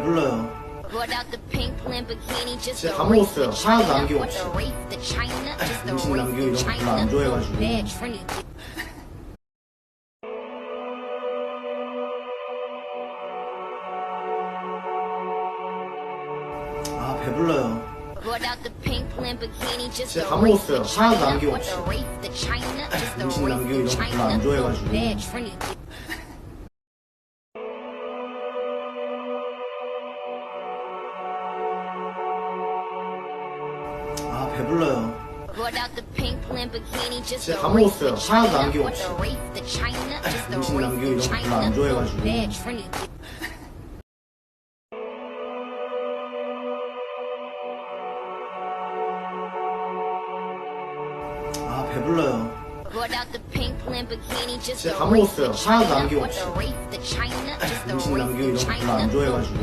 배불러요. 진짜 다 먹었어요. 하나도 남김없이. 음식 남기고 이런 거 별로 안 좋아해가지고. 아, 배불러요. 진짜 다 먹었어요. 하나도 남김없이. 음식 남기고 이런 거 별로 안 좋아해가지고. 아, 배불러요. 진짜 다 먹었어요. 하나도 남김없이. 음식 남기고 이런 거 별로 안 좋아해가지고. 아, 배불러요. 진짜 다 먹었어요. 하나도 남김없이. 음식 남기고 이런 거 별로 안 좋아해가지고.